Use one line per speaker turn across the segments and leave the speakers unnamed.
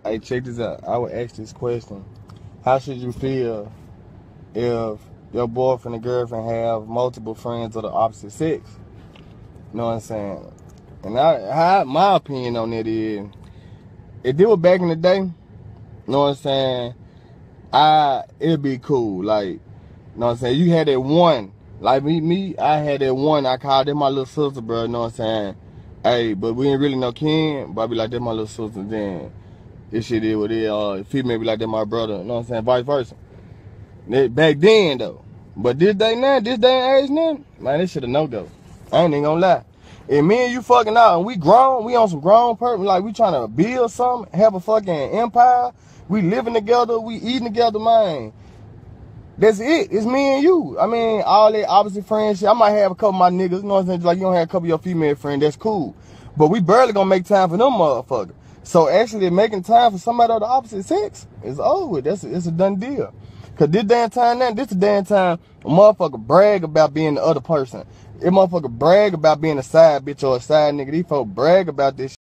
Hey, check this out. I would ask this question. How should you feel if your boyfriend and girlfriend have multiple friends of the opposite sex? You know what I'm saying? And my opinion on it is, if it was back in the day, you know what I'm saying, it'd be cool. Like, you know what I'm saying? You had that one. Like I had that one. I called it my little sister, bro. You know what I'm saying? Hey, but we ain't really no kin. But I be like, that my little sister. Then this shit is what it female be like, that my brother. You know what I'm saying? Vice versa. Back then though. But this day and age now, man, this shit a no-go. I ain't even gonna lie. If me and you fucking out and we grown, we on some grown person, like we trying to build something, have a fucking empire, we living together, we eating together, man. That's it. It's me and you. I mean, all that opposite friends shit. I might have a couple of my niggas, you know what I'm saying? Like you don't have a couple of your female friends, that's cool. But we barely gonna make time for them motherfuckers. So actually making time for somebody of the opposite sex is over. It's a done deal. Cause this damn time now, this the damn time a motherfucker brag about being the other person. This motherfucker brag about being a side bitch or a side nigga. These folks brag about this shit.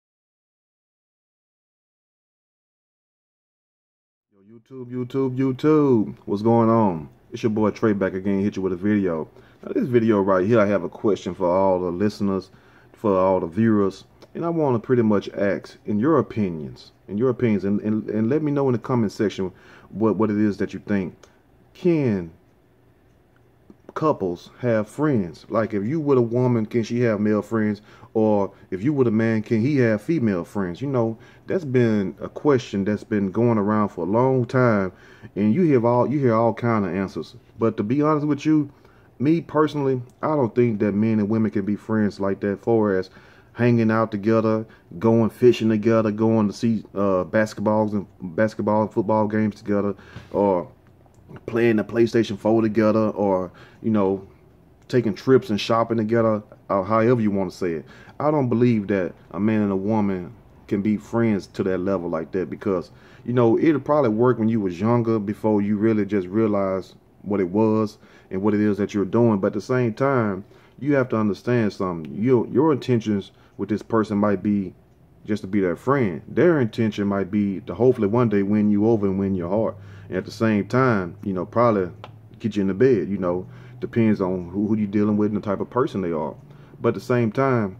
YouTube, what's going on? It's your boy Trey back again, hit you with a video. Now this video right here, I have a question for all the listeners, for all the viewers, and I want to pretty much ask, in your opinions, and let me know in the comment section what it is that you think. Can couples have friends? Like if you with a woman, can she have male friends? Or if you with a man, can he have female friends? You know, that's been a question that's been going around for a long time, and you hear all kind of answers. But to be honest with you, me personally, I don't think that men and women can be friends like that, for as hanging out together, going fishing together, going to see basketball and football games together, or playing the PlayStation 4 together, or, you know, taking trips and shopping together, or however you want to say it. I don't believe that a man and a woman can be friends to that level like that, because, you know, it'll probably work when you was younger, before you really just realized what it was and what it is that you're doing. But at the same time, you have to understand something. Your intentions with this person might be just to be their friend. Their intention might be to hopefully one day win you over and win your heart. And at the same time, you know, probably get you in the bed, you know, depends on who you're dealing with and the type of person they are. But at the same time,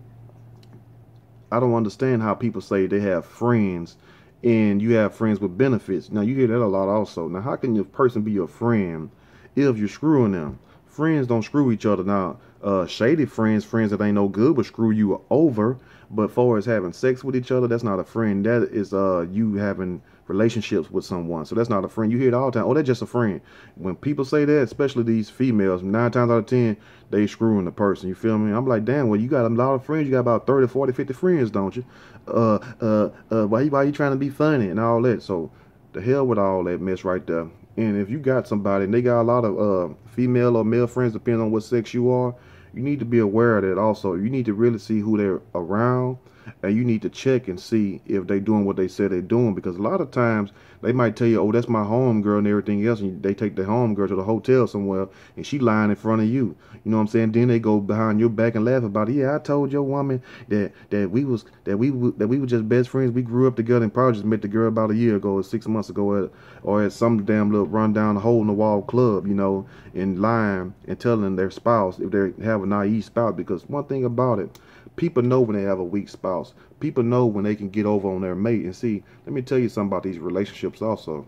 I don't understand how people say they have friends and you have friends with benefits. Now, you hear that a lot also. Now, how can your person be your friend if you're screwing them? Friends don't screw each other. Now, shady friends that ain't no good, will screw you over. But far as having sex with each other, that's not a friend. That is you having relationships with someone. So that's not a friend. You hear it all the time. Oh, that's just a friend. When people say that, especially these females, 9 times out of 10, they screwing the person. You feel me? I'm like, damn, well, you got a lot of friends. You got about 30, 40, 50 friends, don't you? Why you trying to be funny and all that? So the hell with all that mess right there. And if you got somebody and they got a lot of female or male friends, depending on what sex you are, you need to be aware of that also. You need to really see who they're around, and you need to check and see if they're doing what they said they're doing, because a lot of times they might tell you, oh, that's my home girl and everything else, and they take the home girl to the hotel somewhere and she lying in front of you. You know what I'm saying? Then they go behind your back and laugh about it. Yeah, I told your woman that we were just best friends. We grew up together and probably just met the girl about a year ago or 6 months ago or at some damn little rundown hole in the wall club, you know, and lying and telling their spouse if they have a naive spouse. Because one thing about it, people know when they have a weak spouse. People know when they can get over on their mate. And see, let me tell you something about these relationships also.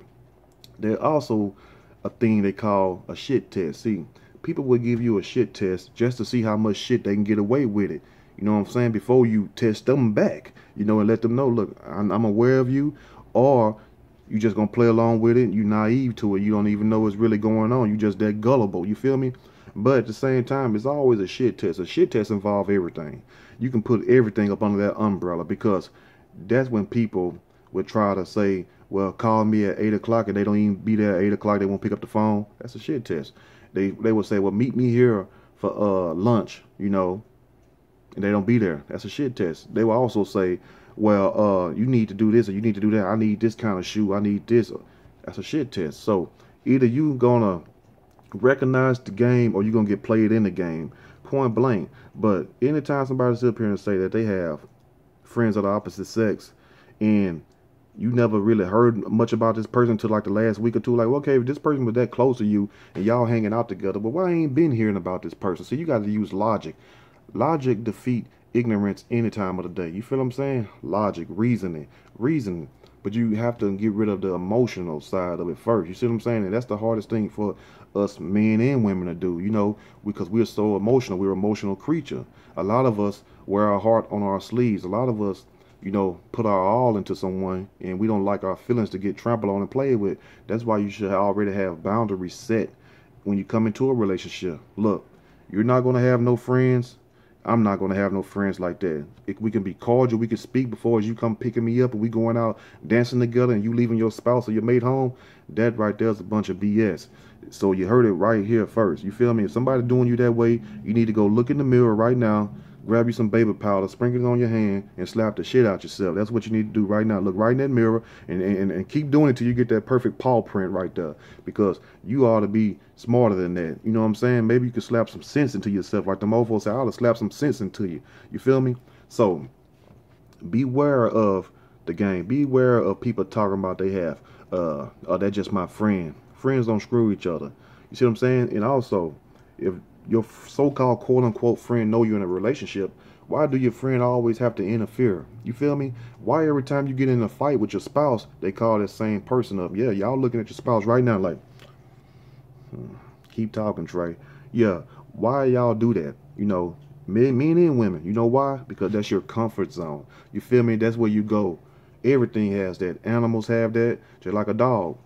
There's also a thing they call a shit test. See, people will give you a shit test just to see how much shit they can get away with it. You know what I'm saying? Before you test them back, you know, and let them know, look, I'm aware of you, or you just gonna play along with it. You naive to it. You don't even know what's really going on. You just that gullible. You feel me? But at the same time, it's always a shit test. A shit test involves everything. You can put everything up under that umbrella, because that's when people would try to say, well, call me at 8 o'clock, and they don't even be there at 8 o'clock. They won't pick up the phone. That's a shit test. They would say, well, meet me here for lunch, you know, and they don't be there. That's a shit test. They will also say, well, you need to do this or you need to do that. I need this kind of shoe. I need this. That's a shit test. So either you gonna recognize the game or you're gonna get played in the game, point blank. But anytime somebody sits up here and say that they have friends of the opposite sex, and You never really heard much about this person until like the last week or two. Like, okay, if this person was that close to you and y'all hanging out together, but why I ain't been hearing about this person? So you got to use logic. Logic defeat ignorance any time of the day. You feel what I'm saying? Logic, reasoning. But you have to get rid of the emotional side of it first. You see what I'm saying? And that's the hardest thing for us men and women to do, you know, because we're so emotional. We're an emotional creature. A lot of us wear our heart on our sleeves. A lot of us, you know, put our all into someone, and we don't like our feelings to get trampled on and played with. That's why you should already have boundaries set when you come into a relationship. Look, you're not going to have no friends. I'm not going to have no friends like that. We can be cordial. We can speak before as you come picking me up and we going out dancing together and you leaving your spouse or your mate home. That right there is a bunch of BS. So you heard it right here first. You feel me? If somebody doing you that way, you need to go look in the mirror right now, grab you some baby powder, sprinkle it on your hand, and slap the shit out yourself. That's what you need to do right now. Look right in that mirror and keep doing it till you get that perfect paw print right there. Because you ought to be smarter than that. You know what I'm saying? Maybe you could slap some sense into yourself. Like the mofo say, I ought to slap some sense into you. You feel me? So beware of the game. Beware of people talking about they have, oh, that's just my friend. Friends don't screw each other. You see what I'm saying? And also, if your so-called quote-unquote friend know you're in a relationship, why do your friend always have to interfere? You feel me? Why every time you get in a fight with your spouse, they call that same person up? Yeah, y'all looking at your spouse right now like, keep talking, Trey. Yeah, why y'all do that? You know, men and women. You know why? Because that's your comfort zone. You feel me? That's where you go. Everything has that. Animals have that, just like a dog.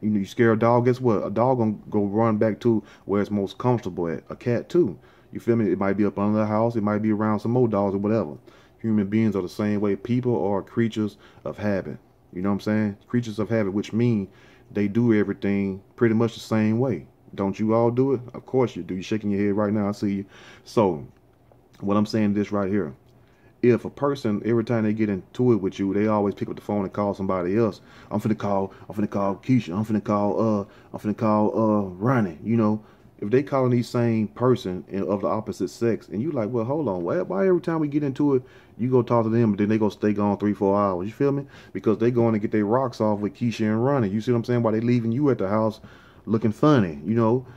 You know, you scare a dog, guess what? A dog gonna go run back to where it's most comfortable at. A cat too. You feel me? It might be up under the house. It might be around some more dogs or whatever. Human beings are the same way. People are creatures of habit. You know what I'm saying? Creatures of habit, which mean they do everything pretty much the same way. Don't you all do it? Of course you do. You're shaking your head right now. I see you. So, what I'm saying this right here. If a person, every time they get into it with you, they always pick up the phone and call somebody else. I'm finna call Keisha. I'm finna call Ronnie. You know, if they calling the same person of the opposite sex, and you like, well, hold on, why every time we get into it, you go talk to them, but then they go stay gone 3-4 hours? You feel me? Because they going to get their rocks off with Keisha and Ronnie. You see what I'm saying? While they leaving you at the house looking funny, you know.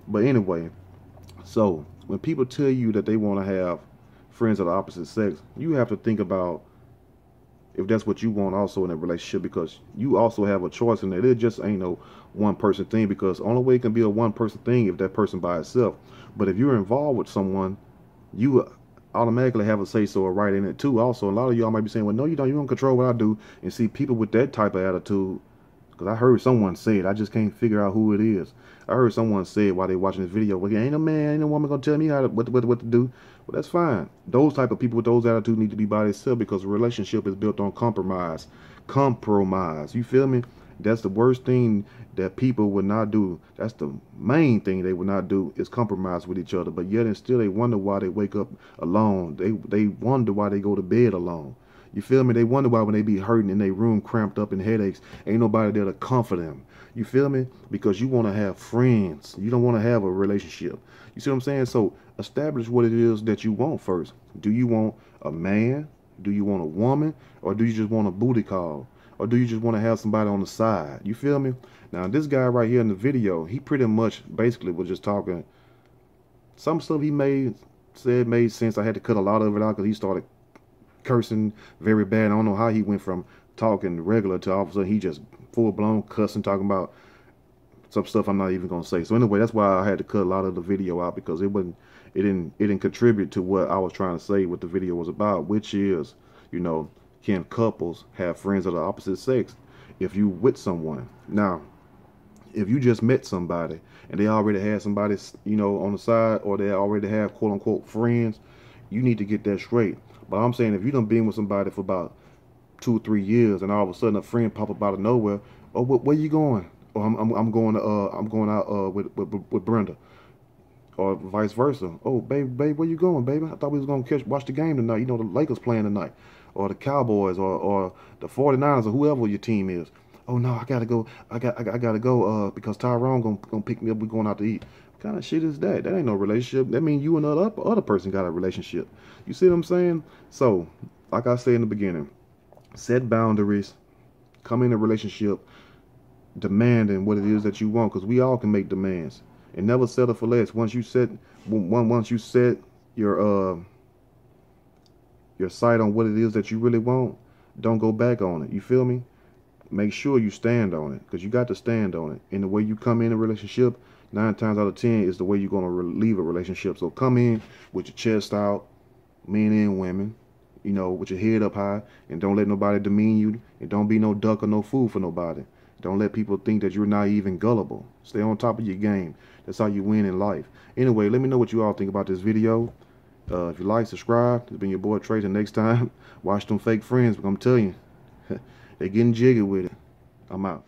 But anyway, so when people tell you that they want to have friends of the opposite sex, you have to think about if that's what you want also in a relationship, because you also have a choice in that. It just ain't no one person thing, because only way it can be a one person thing if that person by itself. But if you're involved with someone, you automatically have a say so or right in it too. Also, a lot of y'all might be saying, well, no, you don't control what I do. And see, people with that type of attitude, because I heard someone say it, I just can't figure out who it is. I heard someone say it while they watching this video, well, ain't no man, ain't no woman gonna tell me what to do. Well, that's fine. Those type of people with those attitudes need to be by themselves, because a relationship is built on compromise. Compromise. You feel me? That's the worst thing that people would not do. That's the main thing they would not do, is compromise with each other. But yet and still they wonder why they wake up alone. They wonder why they go to bed alone. You feel me? They wonder why when they be hurting in their room, cramped up in headaches, ain't nobody there to comfort them. You feel me? Because you want to have friends. You don't want to have a relationship. You see what I'm saying? So establish what it is that you want first. Do you want a man? Do you want a woman? Or do you just want a booty call? Or do you just want to have somebody on the side? You feel me? Now, this guy right here in the video, he pretty much basically was just talking. Some stuff he said made sense. I had to cut a lot of it out because he started cursing very bad. I don't know how he went from talking regular to all of a sudden he just full-blown cussing, talking about some stuff I'm not even gonna say. So anyway, that's why I had to cut a lot of the video out, because it didn't contribute to what I was trying to say, what the video was about, which is, you know, can couples have friends of the opposite sex if you with someone? Now, if you just met somebody and they already had somebody, you know, on the side, or they already have quote unquote friends, you need to get that straight. But I'm saying, if you done been with somebody for about 2 or 3 years, and all of a sudden a friend pop up out of nowhere, oh, where you going? Or I'm going out with Brenda, or vice versa. Oh, babe, where you going, baby? I thought we was gonna watch the game tonight. You know, the Lakers playing tonight, or the Cowboys, or the 49ers, or whoever your team is. Oh no, I gotta go. I gotta go. Because Tyrone gonna pick me up. We going out to eat. What kind of shit is that? That ain't no relationship. That means you and the other person got a relationship. You see what I'm saying? So, like I said in the beginning, set boundaries. Come in a relationship demanding what it is that you want, because we all can make demands, and never settle for less. Once you set your sight on what it is that you really want, don't go back on it. You feel me? Make sure you stand on it, because you got to stand on it. And the way you come in a relationship, 9 times out of 10 is the way you're going to leave a relationship. So come in with your chest out, men and women, you know, with your head up high, and don't let nobody demean you, and don't be no duck or no fool for nobody. Don't let people think that you're naive and gullible. Stay on top of your game. That's how you win in life. Anyway, let me know what you all think about this video. If you like, subscribe. It's been your boy Trey. Till next time, watch them fake friends, but I'm telling you, they getting jiggy with it. I'm out.